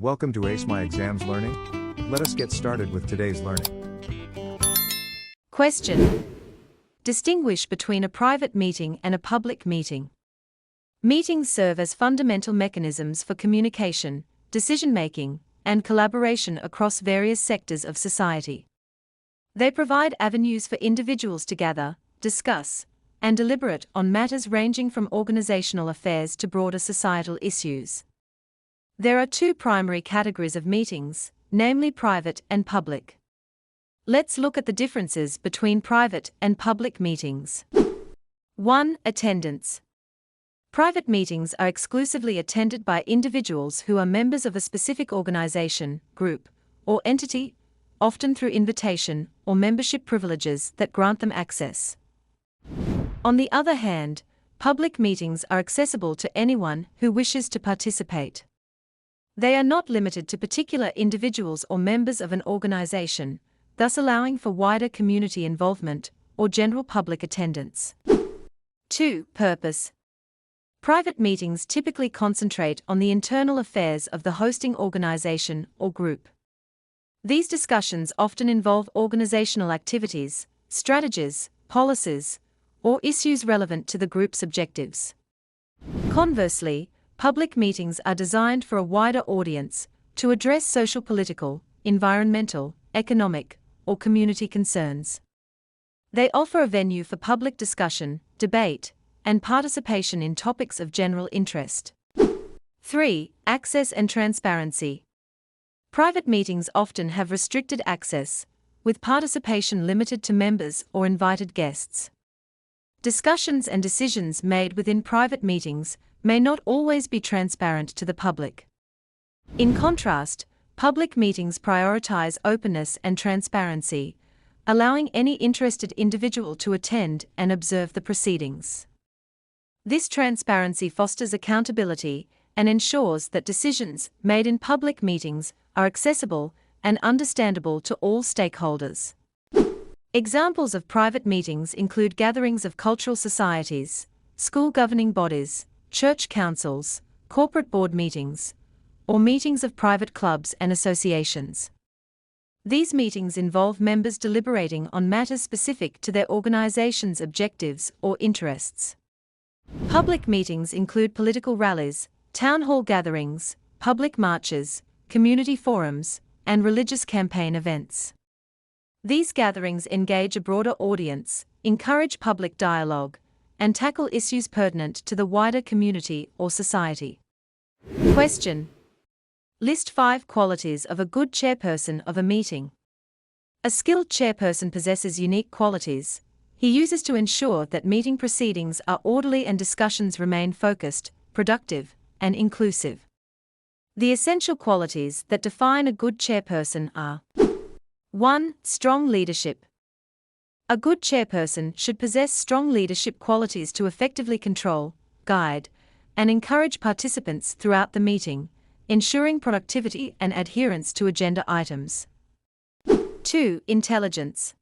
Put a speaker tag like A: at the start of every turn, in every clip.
A: Welcome to Ace My Exams Learning. Let us get started with today's learning.
B: Question. Distinguish between a private meeting and a public meeting. Meetings serve as fundamental mechanisms for communication, decision-making, and collaboration across various sectors of society. They provide avenues for individuals to gather, discuss, and deliberate on matters ranging from organizational affairs to broader societal issues. There are two primary categories of meetings, namely private and public. Let's look at the differences between private and public meetings. 1. Attendance. Private meetings are exclusively attended by individuals who are members of a specific organization, group, or entity, often through invitation or membership privileges that grant them access. On the other hand, public meetings are accessible to anyone who wishes to participate. They are not limited to particular individuals or members of an organization, thus allowing for wider community involvement or general public attendance. 2. Purpose. Private meetings typically concentrate on the internal affairs of the hosting organization or group. These discussions often involve organizational activities, strategies, policies, or issues relevant to the group's objectives. Conversely, public meetings are designed for a wider audience to address social, political, environmental, economic, or community concerns. They offer a venue for public discussion, debate, and participation in topics of general interest. 3. Access and transparency. Private meetings often have restricted access, with participation limited to members or invited guests. Discussions and decisions made within private meetings may not always be transparent to the public. In contrast, public meetings prioritize openness and transparency, allowing any interested individual to attend and observe the proceedings. This transparency fosters accountability and ensures that decisions made in public meetings are accessible and understandable to all stakeholders. Examples of private meetings include gatherings of cultural societies, school governing bodies, church councils, corporate board meetings, or meetings of private clubs and associations. These meetings involve members deliberating on matters specific to their organization's objectives or interests. Public meetings include political rallies, town hall gatherings, public marches, community forums, and religious campaign events. These gatherings engage a broader audience, encourage public dialogue, and tackle issues pertinent to the wider community or society. Question. List 5 qualities of a good chairperson of a meeting. A skilled chairperson possesses unique qualities he uses to ensure that meeting proceedings are orderly and discussions remain focused, productive, and inclusive. The essential qualities that define a good chairperson are: 1. Strong leadership. A good chairperson should possess strong leadership qualities to effectively control, guide, and encourage participants throughout the meeting, ensuring productivity and adherence to agenda items. 2. Intelligence.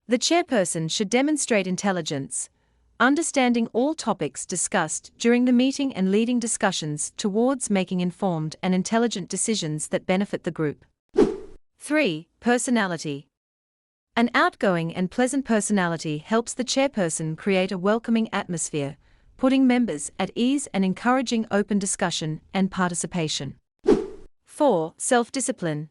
B: The chairperson should demonstrate intelligence, understanding all topics discussed during the meeting and leading discussions towards making informed and intelligent decisions that benefit the group. 3. Personality. An outgoing and pleasant personality helps the chairperson create a welcoming atmosphere, putting members at ease and encouraging open discussion and participation. 4. Self-discipline.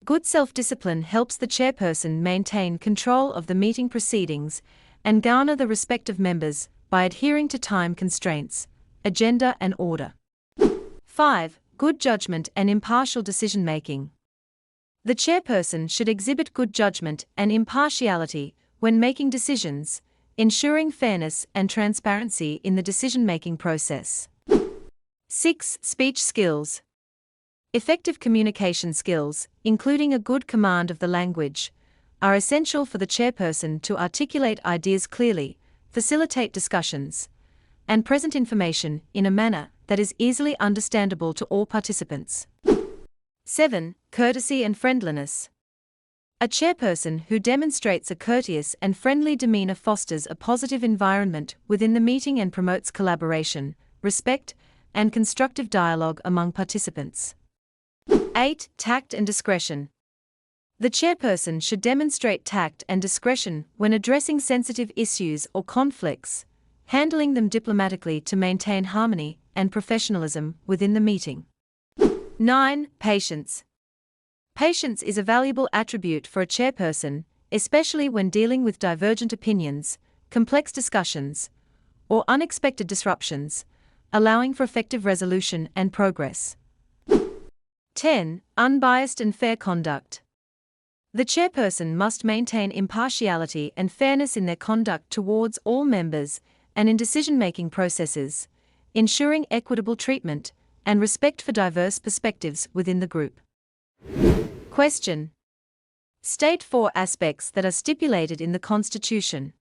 B: Good self-discipline helps the chairperson maintain control of the meeting proceedings and garner the respect of members by adhering to time constraints, agenda, and order. 5. Good judgment and impartial decision-making. The chairperson should exhibit good judgment and impartiality when making decisions, ensuring fairness and transparency in the decision-making process. 6. Speech skills. Effective communication skills, including a good command of the language, are essential for the chairperson to articulate ideas clearly, facilitate discussions, and present information in a manner that is easily understandable to all participants. 7. Courtesy and friendliness. A chairperson who demonstrates a courteous and friendly demeanor fosters a positive environment within the meeting and promotes collaboration, respect, and constructive dialogue among participants. 8. Tact and discretion. The chairperson should demonstrate tact and discretion when addressing sensitive issues or conflicts, handling them diplomatically to maintain harmony and professionalism within the meeting. 9. Patience. Patience is a valuable attribute for a chairperson, especially when dealing with divergent opinions, complex discussions, or unexpected disruptions, allowing for effective resolution and progress. 10. Unbiased and fair conduct. The chairperson must maintain impartiality and fairness in their conduct towards all members and in decision-making processes, ensuring equitable treatment and respect for diverse perspectives within the group. Question. State 4 aspects that are stipulated in the Constitution.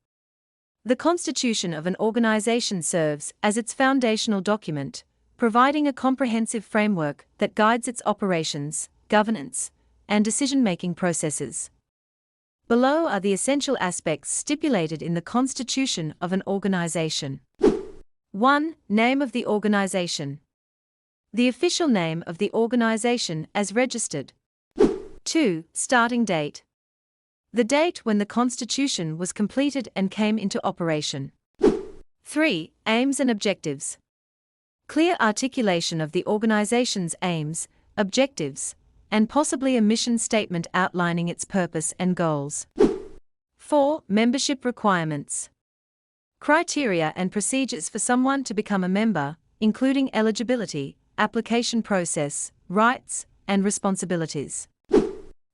B: The Constitution of an organization serves as its foundational document, providing a comprehensive framework that guides its operations, governance, and decision-making processes. Below are the essential aspects stipulated in the Constitution of an organization. 1. Name of the organization. The official name of the organization as registered. 2. Starting date. The date when the Constitution was completed and came into operation. 3. Aims and objectives. Clear articulation of the organization's aims, objectives, and possibly a mission statement outlining its purpose and goals. 4. Membership requirements. Criteria and procedures for someone to become a member, including eligibility, application process, rights, and responsibilities.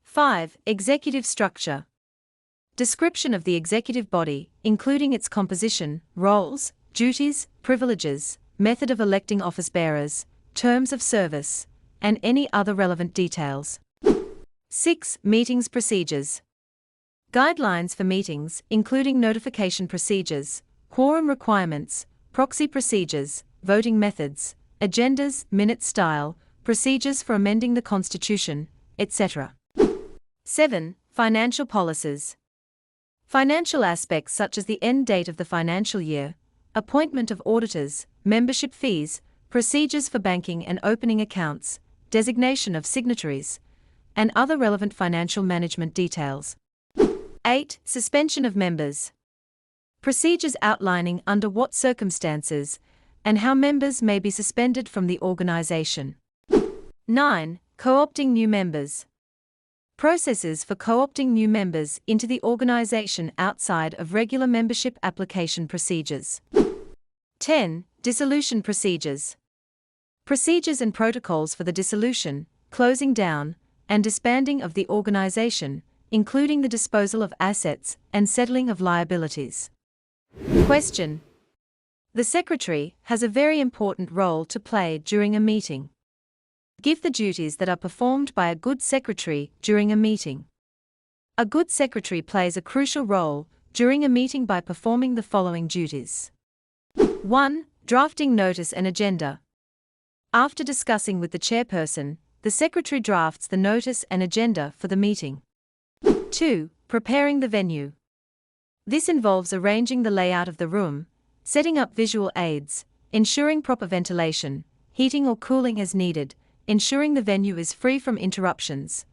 B: 5. Executive structure. Description of the executive body, including its composition, roles, duties, privileges, method of electing office bearers, terms of service, and any other relevant details. 6. Meetings procedures. Guidelines for meetings, including notification procedures, quorum requirements, proxy procedures, voting methods, agendas, minute style, procedures for amending the Constitution, etc. 7. Financial policies. Financial aspects such as the end date of the financial year, appointment of auditors, membership fees, procedures for banking and opening accounts, designation of signatories, and other relevant financial management details. 8. Suspension of members. Procedures outlining under what circumstances and how members may be suspended from the organization. 9. Co-opting new members. Processes for co-opting new members into the organization outside of regular membership application procedures. 10. Dissolution procedures. Procedures and protocols for the dissolution, closing down, and disbanding of the organization, including the disposal of assets and settling of liabilities. Question. The secretary has a very important role to play during a meeting. Give the duties that are performed by a good secretary during a meeting. A good secretary plays a crucial role during a meeting by performing the following duties. 1. Drafting notice and agenda. After discussing with the chairperson, the secretary drafts the notice and agenda for the meeting. 2. Preparing the venue. This involves arranging the layout of the room, setting up visual aids, ensuring proper ventilation, heating or cooling as needed, ensuring the venue is free from interruptions,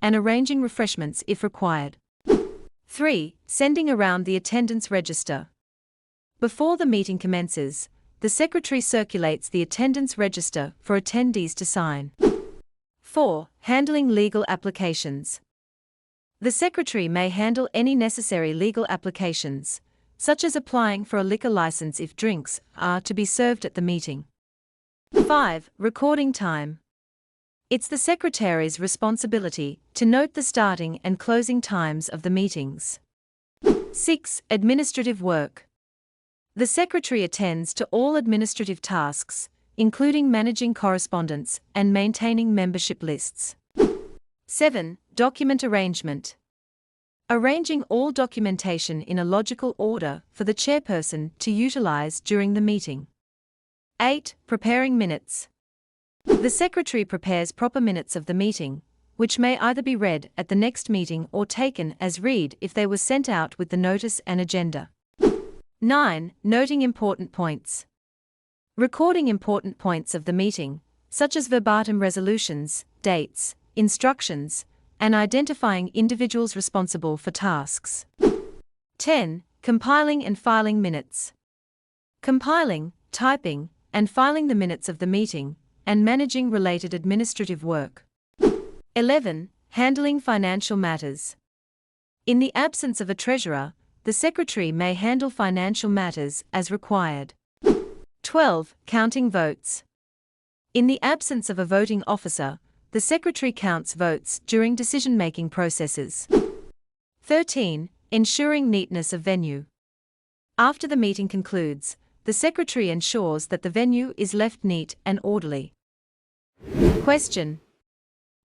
B: and arranging refreshments if required. 3. Sending around the attendance register. Before the meeting commences, the secretary circulates the attendance register for attendees to sign. 4. Handling legal applications. The secretary may handle any necessary legal applications, such as applying for a liquor license if drinks are to be served at the meeting. 5. Recording time. It's the secretary's responsibility to note the starting and closing times of the meetings. 6. Administrative work. The secretary attends to all administrative tasks, including managing correspondence and maintaining membership lists. 7. Document arrangement. Arranging all documentation in a logical order for the chairperson to utilize during the meeting. 8. Preparing minutes. The secretary prepares proper minutes of the meeting, which may either be read at the next meeting or taken as read if they were sent out with the notice and agenda. 9. Noting important points. Recording important points of the meeting, such as verbatim resolutions, dates, instructions, and identifying individuals responsible for tasks. 10. Compiling and filing minutes. Compiling, typing, and filing the minutes of the meeting, and managing related administrative work. 11. Handling financial matters. In the absence of a treasurer, the secretary may handle financial matters as required. 12. Counting votes. In the absence of a voting officer, the secretary counts votes during decision-making processes. 13. Ensuring neatness of venue. After the meeting concludes, the secretary ensures that the venue is left neat and orderly. Question.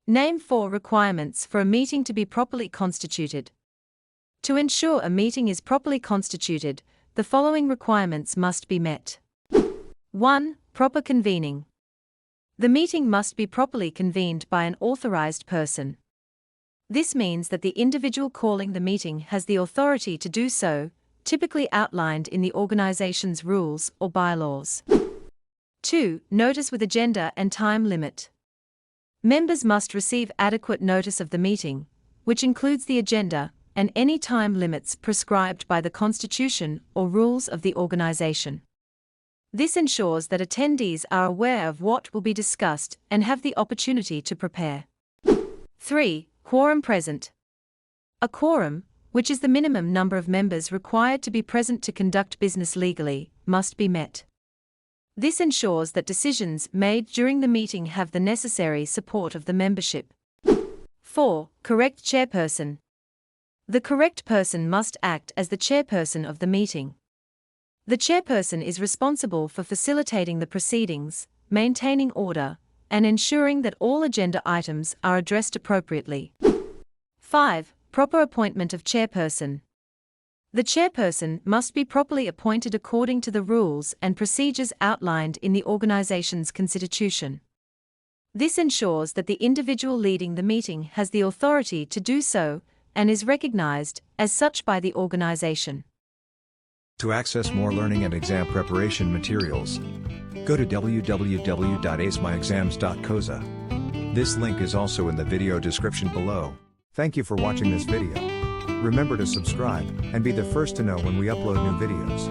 B: Name 4 requirements for a meeting to be properly constituted. To ensure a meeting is properly constituted, the following requirements must be met. 1. Proper convening. The meeting must be properly convened by an authorized person. This means that the individual calling the meeting has the authority to do so, typically outlined in the organization's rules or bylaws. 2. Notice with agenda and time limit. Members must receive adequate notice of the meeting, which includes the agenda and any time limits prescribed by the Constitution or rules of the organization. This ensures that attendees are aware of what will be discussed and have the opportunity to prepare. 3. Quorum present. A quorum, which is the minimum number of members required to be present to conduct business legally, must be met. This ensures that decisions made during the meeting have the necessary support of the membership. 4. Correct chairperson. The correct person must act as the chairperson of the meeting. The chairperson is responsible for facilitating the proceedings, maintaining order, and ensuring that all agenda items are addressed appropriately. 5. Proper appointment of chairperson. The chairperson must be properly appointed according to the rules and procedures outlined in the organization's constitution. This ensures that the individual leading the meeting has the authority to do so and is recognized as such by the organization.
A: To access more learning and exam preparation materials, go to www.acemyexams.coza. This link is also in the video description below. Thank you for watching this video. Remember to subscribe and be the first to know when we upload new videos.